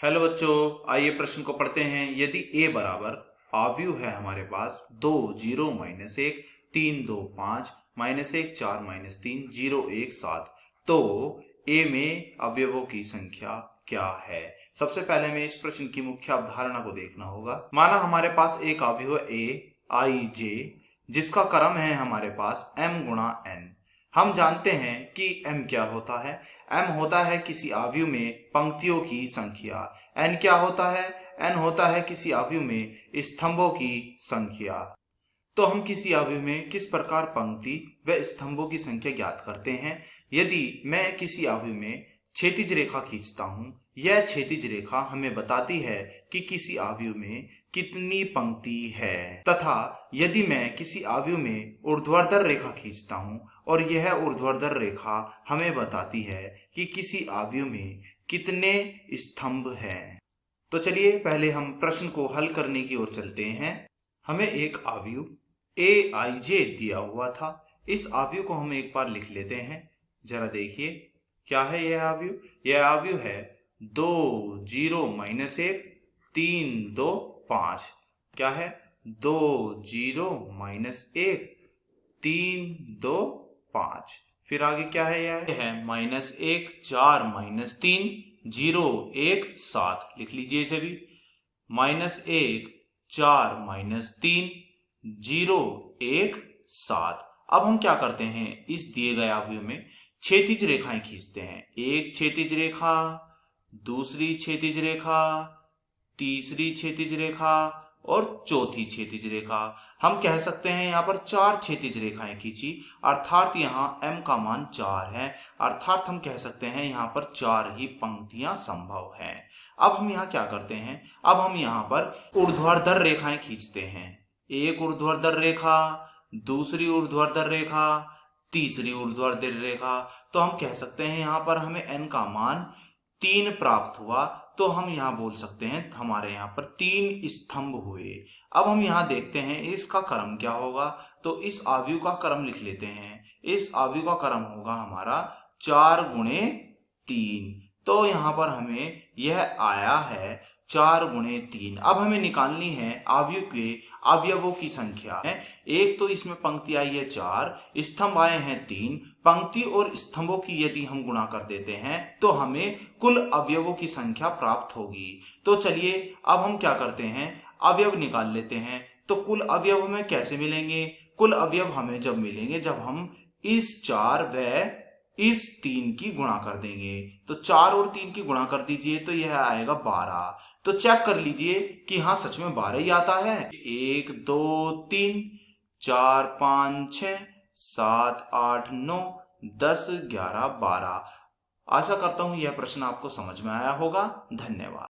Hello बच्चों, आइए प्रश्न को पढ़ते हैं। यदि a बराबर आव्यूह है हमारे पास 2 0 माइनस 1 3 2 5 माइनस 1 4 माइनस 3 0 1 7, तो a में अवयवों की संख्या क्या है। सबसे पहले हमें इस प्रश्न की मुख्य अवधारणा को देखना होगा। माना हमारे पास एक अवयव a i j जिसका क्रम है हमारे पास m गुणा n। हम जानते हैं कि m क्या होता है। m होता है किसी आव्यूह में पंक्तियों की संख्या। n क्या होता है? n होता है किसी आव्यूह में स्तंभों की संख्या। तो हम किसी आव्यूह में किस प्रकार पंक्ति व स्तंभों की संख्या ज्ञात करते हैं। यदि मैं किसी आव्यूह में क्षैतिज रेखा खींचता हूं, यह क्षैतिज रेखा हमें बताती है कि किसी आव्यूह में कितनी पंक्ति है, तथा यदि मैं किसी आव्यूह में ऊर्ध्वाधर रेखा खींचता हूं और यह ऊर्ध्वाधर रेखा हमें बताती है कि किसी आव्यूह में कितने स्तंभ हैं। तो चलिए पहले हम प्रश्न को हल करने की ओर चलते हैं। हमें एक आव्यूह aij दिया हुआ था। इस आव्यूह को हम एक बार लिख लेते हैं। जरा देखिए क्या है यह आव्यूह। यह आव्यूह है 2 0 माइनस 1 3 2 5। क्या है? 2 0 माइनस 1 3 2 5। फिर आगे क्या है? यह है -1 4 माइनस 3 0 1 7। लिख लीजिए इसे भी। -1 4 माइनस 3 0 1 7। अब हम क्या करते हैं, इस दिए गए आव्यूह में क्षैतिज रेखाएं खींचते हैं। एक क्षैतिज रेखा, दूसरी क्षैतिज रेखा, तीसरी क्षैतिज रेखा और चौथी क्षैतिज रेखा। हम कह सकते हैं यहाँ पर 4 क्षैतिज रेखाएं खींची, अर्थात यहाँ m का मान 4 है। अर्थात हम कह सकते हैं यहाँ पर 4 ही पंक्तियां संभव हैं। अब हम यहाँ क्या करते हैं, अब हम यहाँ पर ऊर्ध्वाधर रेखाएं खींचते हैं। एक ऊर्ध्वाधर रेखा, दूसरी ऊर्ध्वाधर रेखा, तीसरी ऊर्ध्वाधर रेखा। तो हम कह सकते हैं यहाँ पर हमें n का मान 3 प्राप्त हुआ। तो हम यहाँ बोल सकते हैं हमारे यहाँ पर 3 स्तंभ हुए। अब हम यहाँ देखते हैं इसका क्रम क्या होगा। तो इस आव्यूह का क्रम लिख लेते हैं। इस आव्यूह का क्रम होगा हमारा 4 गुणे 3। तो यहाँ पर हमें यह आया है 4 गुणे 3। अब हमें निकालनी है आव्यूह के अवयवों की संख्या है। एक तो इसमें पंक्ति आई है 4, स्तंभ आए हैं 3। पंक्ति और स्तंभों की यदि हम गुणा कर देते हैं तो हमें कुल अवयवों की संख्या प्राप्त होगी। तो चलिए अब हम क्या करते हैं, अवयव निकाल लेते हैं। तो कुल अवयव हमें कैसे मिलेंगे? कुल अवयव हमें जब मिलेंगे जब हम इस 4 व इस 3 की गुणा कर देंगे। तो 4 और 3 की गुणा कर दीजिए तो यह आएगा 12। तो चेक कर लीजिए कि हाँ सच में 12 ही आता है। 1 2 3 4 5 6 7 8 9 10 11 12। आशा करता हूं यह प्रश्न आपको समझ में आया होगा। धन्यवाद।